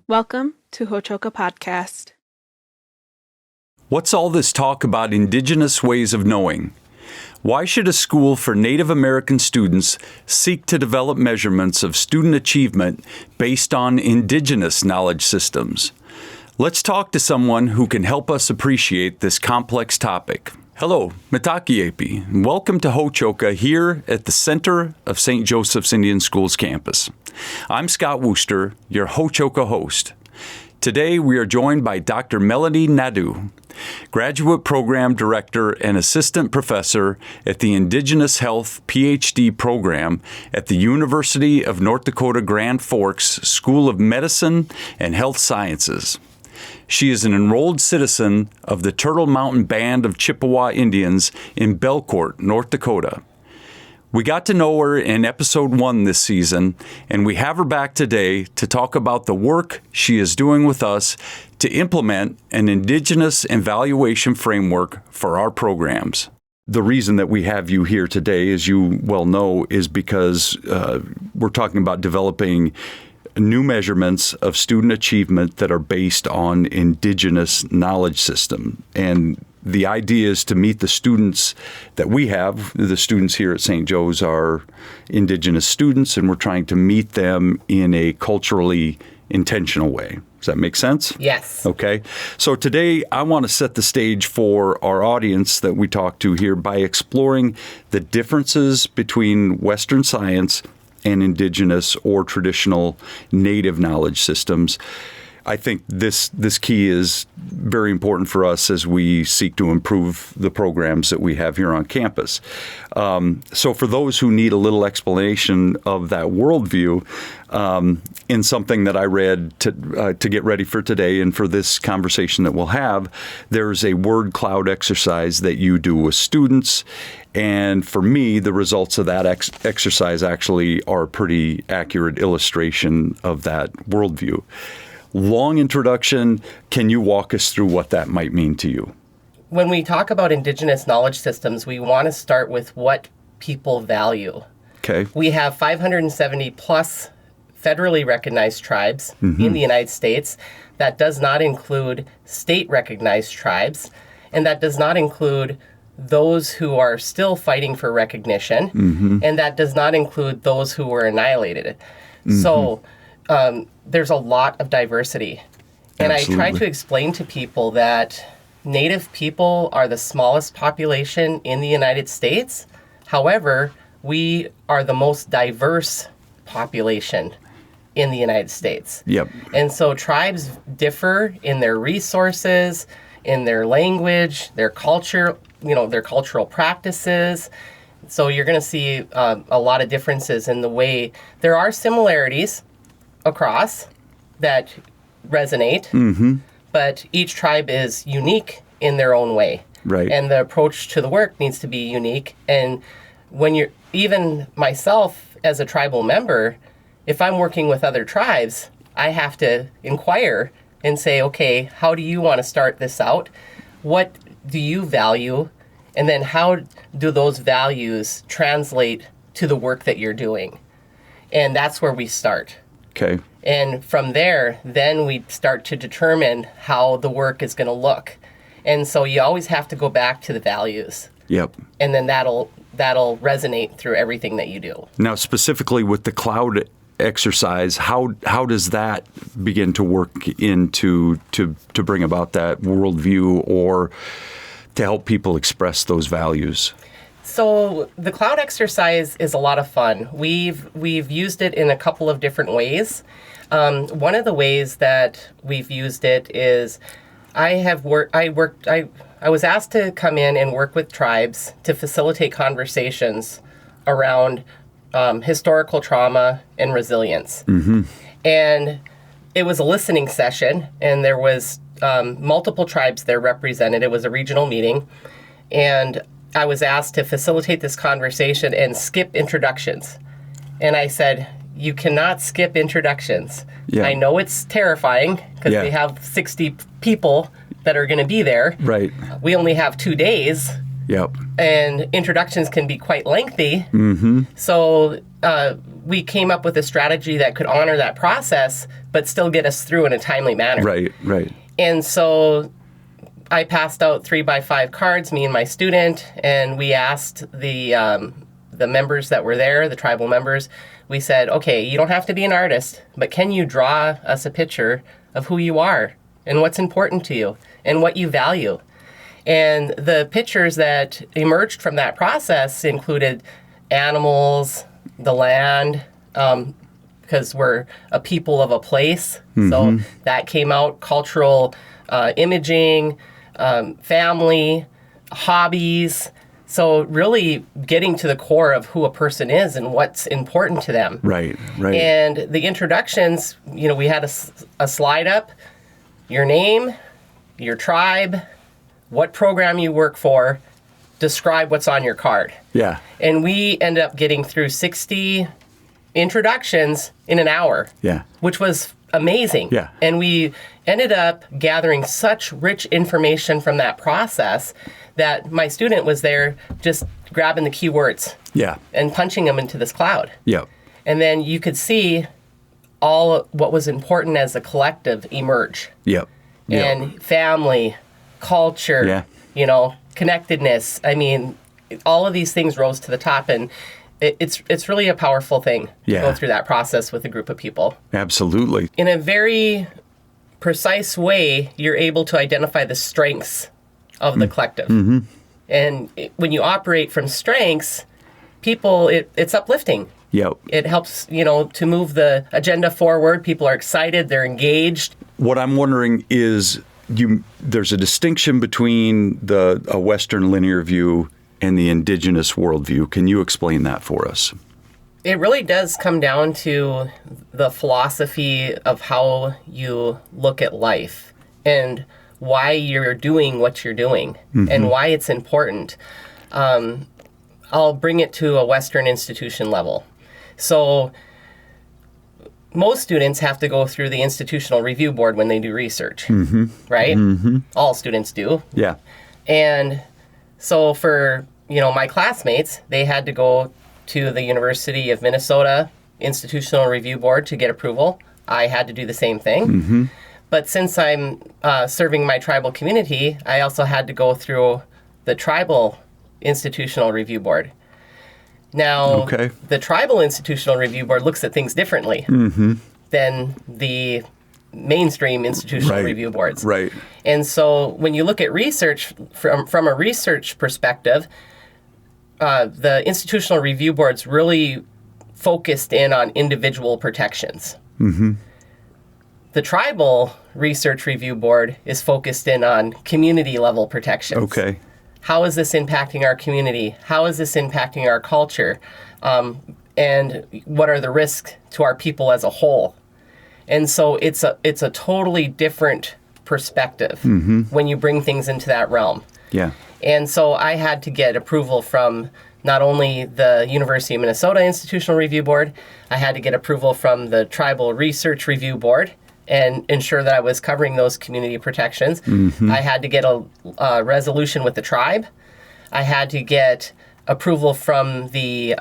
Welcome to Hochoka Podcast. What's all this talk about Indigenous ways of knowing? Why should a school for Native American students seek to develop measurements of student achievement based on Indigenous knowledge systems? Let's talk to someone who can help us appreciate this complex topic. Hello, Mitakiepi, and welcome to Hochoka here at the center of St. Joseph's Indian Schools campus. I'm Scott Wooster, your Hochoka host. Today we are joined by Dr. Melanie Nadeau, Graduate Program Director and Assistant Professor at the Indigenous Health PhD program at the University of North Dakota Grand Forks School of Medicine and Health Sciences. She is an enrolled citizen of the Turtle Mountain Band of Chippewa Indians in Belcourt, North Dakota. We got to know her in episode 1 this season, and we have her back today to talk about the work she is doing with us to implement an Indigenous evaluation framework for our programs. The reason that we have you here today, as you well know, is because we're talking about developing new measurements of student achievement that are based on Indigenous knowledge system. And the idea is to meet the students that we have. The students here at St. Joe's are Indigenous students, and we're trying to meet them in a culturally intentional way. Does that make sense? Yes. Okay. So today I want to set the stage for our audience that we talk to here by exploring the differences between Western science and Indigenous or traditional Native knowledge systems. I think this key is very important for us as we seek to improve the programs that we have here on campus. So for those who need a little explanation of that worldview, in something that I read to get ready for today and for this conversation that we'll have, there's a word cloud exercise that you do with students. And for me, the results of that exercise actually are a pretty accurate illustration of that worldview. Long introduction. Can you walk us through what that might mean to you? When we talk about Indigenous knowledge systems, we want to start with what people value. Okay. We have 570 plus federally recognized tribes in the United States. That does not include state recognized tribes, and that does not include those who are still fighting for recognition, and that does not include those who were annihilated. So there's a lot of diversity. And Absolutely. I try to explain to people that Native people are the smallest population in the United States. However, we are the most diverse population in the United States. Yep. And so tribes differ in their resources, in their language, their culture, their cultural practices. So you're going to see a lot of differences in the way. There are similarities across that resonate, but each tribe is unique in their own way. Right. And the approach to the work needs to be unique. And when you're, even myself as a tribal member, if I'm working with other tribes, I have to inquire and say, okay, how do you want to start this out? What do you value? And then how do those values translate to the work that you're doing? And that's where we start. Okay. And from there, then we start to determine how the work is going to look. And so you always have to go back to the values. Yep. And then that'll resonate through everything that you do. Now, specifically with the cloud exercise, how does that begin to work into to bring about that worldview or to help people express those values? So the cloud exercise is a lot of fun. We've used it in a couple of different ways. One of the ways that we've used it is I was asked to come in and work with tribes to facilitate conversations around historical trauma and resilience. And it was a listening session, and there was multiple tribes there represented. It was a regional meeting, and I was asked to facilitate this conversation and skip introductions. And I said, you cannot skip introductions. Yeah. I know it's terrifying because we have 60 people that are going to be there. Right. We only have 2 days. Yep. And introductions can be quite lengthy. So we came up with a strategy that could honor that process, but still get us through in a timely manner. Right. And so I passed out 3x5 cards, me and my student, and we asked the members that were there, the tribal members, we said, okay, you don't have to be an artist, but can you draw us a picture of who you are and what's important to you and what you value? And the pictures that emerged from that process included animals, the land, because we're a people of a place. So that came out, cultural imaging, family, hobbies. So really getting to the core of who a person is and what's important to them. Right. And the introductions, we had a slide up, your name, your tribe, what program you work for, describe what's on your card. Yeah. And we ended up getting through 60 introductions in an hour. Yeah. Which was amazing. Yeah. And we ended up gathering such rich information from that process that my student was there just grabbing the keywords Yeah. and punching them into this cloud. Yep. And then you could see all what was important as a collective emerge. Yep. And family, culture, connectedness. I mean, all of these things rose to the top, and it's really a powerful thing to go through that process with a group of people. Absolutely. In a very precise way, you're able to identify the strengths of the collective. And when you operate from strengths, people, it's uplifting. Yep. It helps, to move the agenda forward. People are excited. They're engaged. What I'm wondering is, there's a distinction between a Western linear view and the indigenous worldview. Can you explain that for us? It really does come down to the philosophy of how you look at life and why you're doing what you're doing and why it's important. I'll bring it to a Western institution level. So most students have to go through the institutional review board when they do research, right? All students do. Yeah. And so for, my classmates, they had to go to the University of Minnesota Institutional Review Board to get approval. I had to do the same thing. But since I'm serving my tribal community, I also had to go through the Tribal Institutional Review Board. Now, the Tribal Institutional Review Board looks at things differently than the mainstream institutional review boards. Right. And so when you look at research from a research perspective, the institutional review boards really focused in on individual protections. The Tribal Research Review Board is focused in on community level protections. Okay. How is this impacting our community? How is this impacting our culture? And what are the risks to our people as a whole? And so it's a totally different perspective when you bring things into that realm. Yeah. And so I had to get approval from not only the University of Minnesota Institutional Review Board, I had to get approval from the Tribal Research Review Board and ensure that I was covering those community protections. I had to get a resolution with the tribe. I had to get approval from the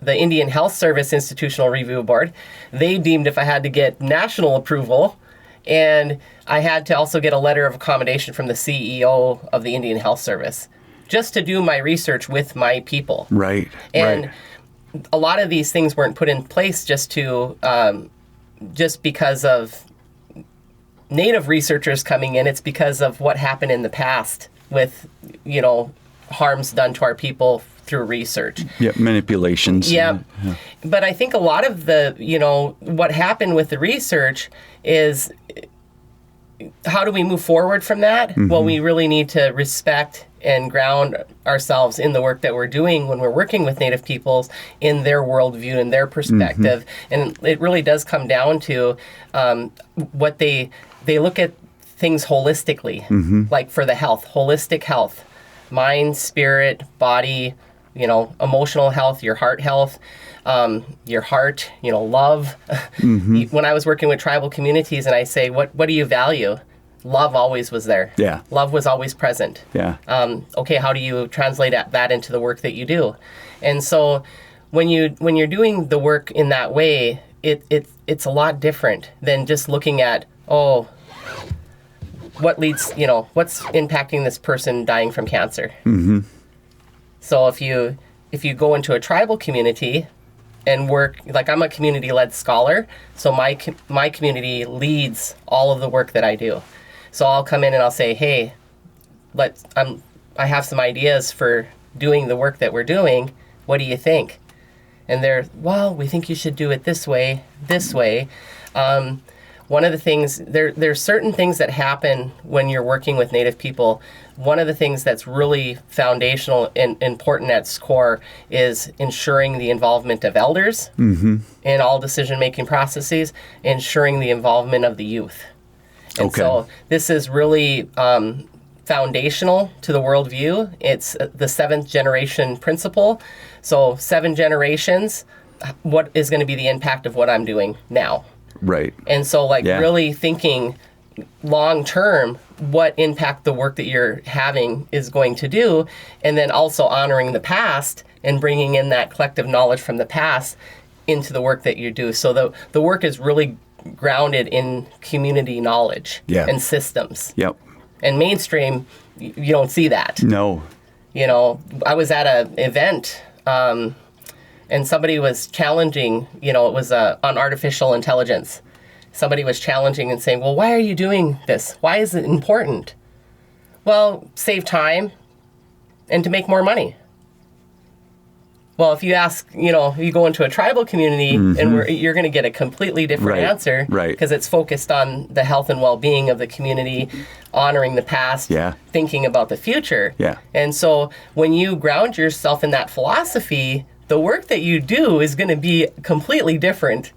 Indian Health Service Institutional Review Board. They deemed if I had to get national approval, and I had to also get a letter of accommodation from the CEO of the Indian Health Service, just to do my research with my people. Right. And a lot of these things weren't put in place just because of Native researchers coming in. It's because of what happened in the past with, harms done to our people through research. Yeah, manipulations. Yeah. But I think a lot of the, what happened with the research is, how do we move forward from that? Well, we really need to respect and ground ourselves in the work that we're doing when we're working with Native peoples in their worldview and their perspective. And it really does come down to what they look at things holistically, like for the health, holistic health, mind, spirit, body, emotional health, your heart health, love. When I was working with tribal communities and I say, what do you value? Love always was there. Yeah. Love was always present. Yeah. Okay, how do you translate that into the work that you do? And so when you're doing the work in that way, it's a lot different than just looking at, what leads, what's impacting this person dying from cancer. Mm-hmm. So if you go into a tribal community and work, like I'm a community-led scholar, so my community leads all of the work that I do. So I'll come in and I'll say, hey, I have some ideas for doing the work that we're doing. What do you think? And they're, well, we think you should do it this way. One of the things, there's certain things that happen when you're working with Native people. One of the things that's really foundational and important at SCORE is ensuring the involvement of elders in all decision-making processes, ensuring the involvement of the youth. And so this is really foundational to the worldview. It's the 7th generation principle. So 7 generations, what is going to be the impact of what I'm doing now? Right. And so really thinking long term, what impact the work that you're having is going to do, and then also honoring the past and bringing in that collective knowledge from the past into the work that you do. So the work is really grounded in community knowledge and systems. Yep. And mainstream, you don't see that. No. I was at an event and somebody was challenging, it was on artificial intelligence. Somebody was challenging and saying, well, why are you doing this? Why is it important? Well, save time and to make more money. Well, if you ask, you go into a tribal community and you're going to get a completely different answer. Right. Because it's focused on the health and well-being of the community, honoring the past, thinking about the future. Yeah. And so when you ground yourself in that philosophy, the work that you do is going to be completely different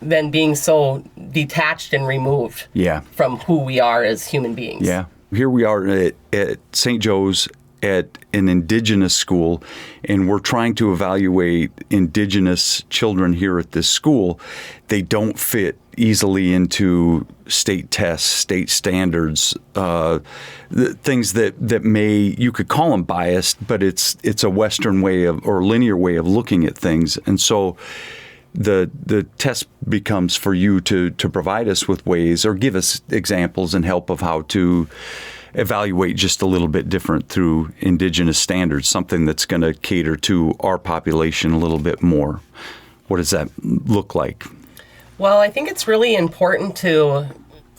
than being so detached and removed from who we are as human beings. Yeah. Here we are at St. Joe's at an Indigenous school, and we're trying to evaluate Indigenous children here at this school. They don't fit easily into state tests, state standards, things that you could call them biased, but it's a Western way or linear way of looking at things. And so the test becomes for you to provide us with ways or give us examples and help of how to evaluate just a little bit different through Indigenous standards, something that's going to cater to our population a little bit more. What does that look like? Well, I think it's really important to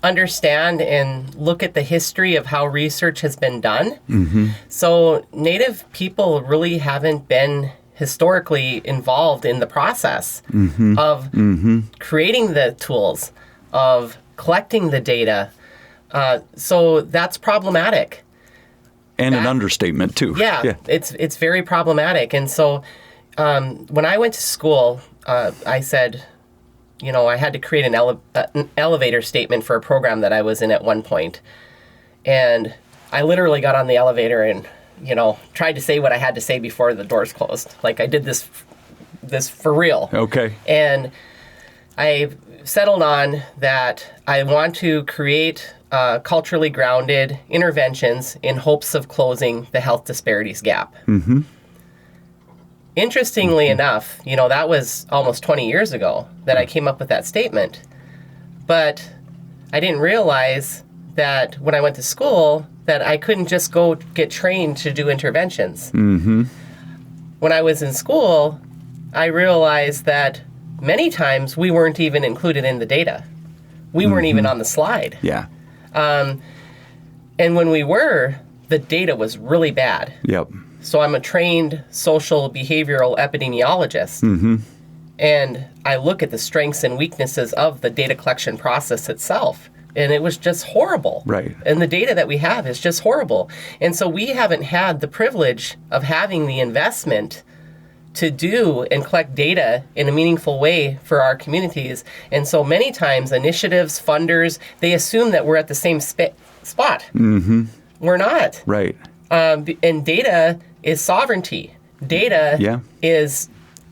understand and look at the history of how research has been done. Mm-hmm. So Native people really haven't been historically involved in the process of creating the tools, of collecting the data. So that's problematic. And an understatement, too. Yeah. It's very problematic. And so when I went to school, I said, I had to create an elevator statement for a program that I was in at one point. And I literally got on the elevator and, tried to say what I had to say before the doors closed. Like I did this for real. Okay. And I settled on that I want to create culturally grounded interventions in hopes of closing the health disparities gap. Mm-hmm. Interestingly enough, that was almost 20 years ago that I came up with that statement. But I didn't realize that when I went to school that I couldn't just go get trained to do interventions. Mm-hmm. When I was in school, I realized that many times we weren't even included in the data. We weren't even on the slide. Yeah. And when we were, the data was really bad. Yep. So I'm a trained social behavioral epidemiologist. Mm-hmm. And I look at the strengths and weaknesses of the data collection process itself. And it was just horrible. Right. And the data that we have is just horrible. And so we haven't had the privilege of having the investment to do and collect data in a meaningful way for our communities. And so many times initiatives, funders, they assume that we're at the same spot. Mm-hmm. We're not. Right. And data is sovereignty. Data is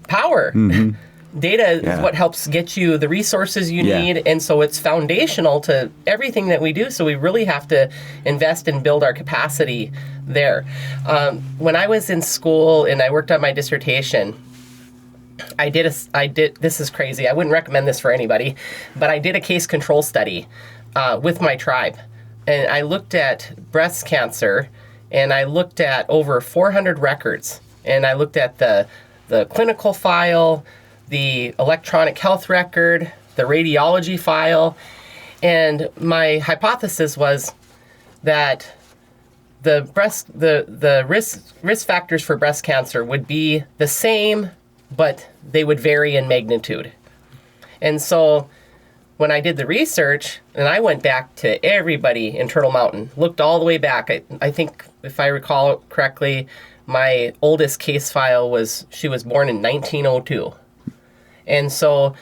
power. Mm-hmm. Data is what helps get you the resources you need. And so it's foundational to everything that we do. So we really have to invest and build our capacity there. When I was in school and I worked on my dissertation, this is crazy. I wouldn't recommend this for anybody, but I did a case control study with my tribe. And I looked at breast cancer, and I looked at over 400 records. And I looked at the clinical file, the electronic health record, the radiology file. And my hypothesis was that the risk factors for breast cancer would be the same, but they would vary in magnitude. And so when I did the research, and I went back to everybody in Turtle Mountain, looked all the way back. I think, if I recall correctly, my oldest case file she was born in 1902. And so,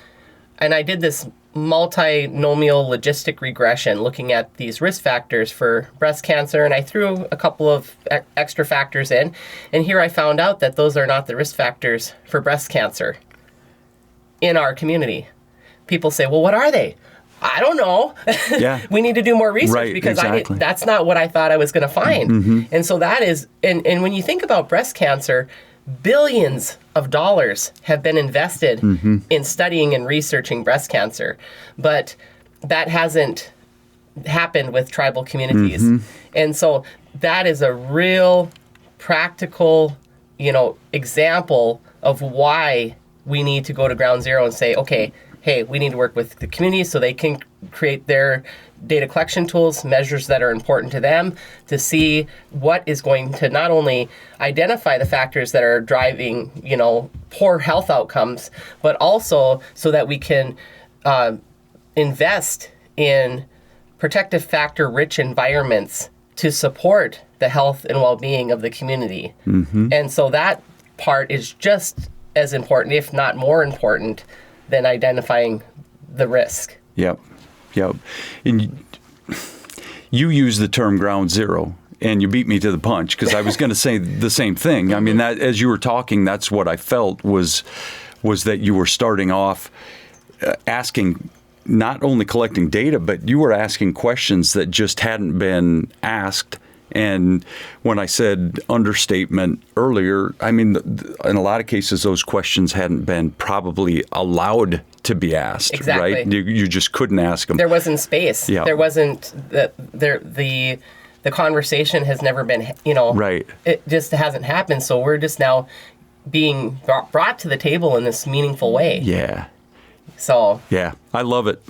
and I did this multinomial logistic regression looking at these risk factors for breast cancer, and I threw a couple of extra factors in, and here I found out that those are not the risk factors for breast cancer in our community. People say, well, what are they? I don't know. Yeah. We need to do more research, right, because exactly. that's not what I thought I was going to find. Mm-hmm. And so that is, and when you think about breast cancer, billions of dollars have been invested in studying and researching breast cancer, but that hasn't happened with tribal communities. And so that is a real practical, example of why we need to go to ground zero and say, okay, hey, we need to work with the community so they can create their data collection tools, measures that are important to them, to see what is going to not only identify the factors that are driving, poor health outcomes, but also so that we can invest in protective factor rich environments to support the health and well-being of the community. And so that part is just as important, if not more important, than identifying the risk. Yep. And you use the term ground zero, and you beat me to the punch, because I was going to say the same thing. I mean, that as you were talking, that's what I felt was that you were starting off asking, not only collecting data, but you were asking questions that just hadn't been asked. And when I said understatement earlier, I mean, in a lot of cases, those questions hadn't been probably allowed to be asked, exactly. Right? You just couldn't ask them. There wasn't space. Yeah. There wasn't, the conversation has never been, Right. It just hasn't happened. So we're just now being brought to the table in this meaningful way. Yeah. So. Yeah, I love it.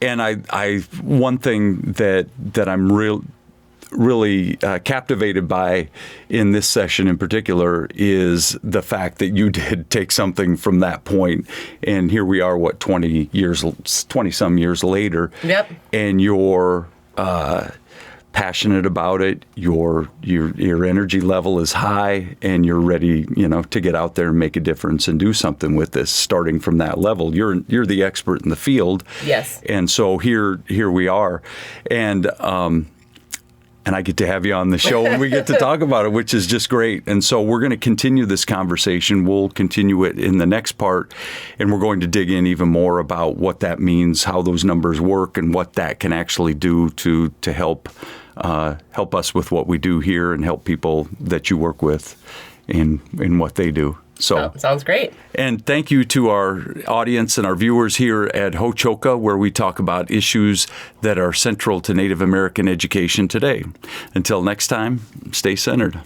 And I one thing that I'm really captivated by in this session in particular is the fact that you did take something from that point, and here we are, 20 some years later. Yep. And you're passionate about it. Your energy level is high, and you're ready, to get out there and make a difference and do something with this. Starting from that level, you're the expert in the field. Yes. And so here we are, and I get to have you on the show and we get to talk about it, which is just great. And so we're going to continue this conversation. We'll continue it in the next part, and we're going to dig in even more about what that means, how those numbers work, and what that can actually do to help us with what we do here and help people that you work with in what they do. So sounds great. And thank you to our audience and our viewers here at Hochoka, where we talk about issues that are central to Native American education today. Until next time, stay centered.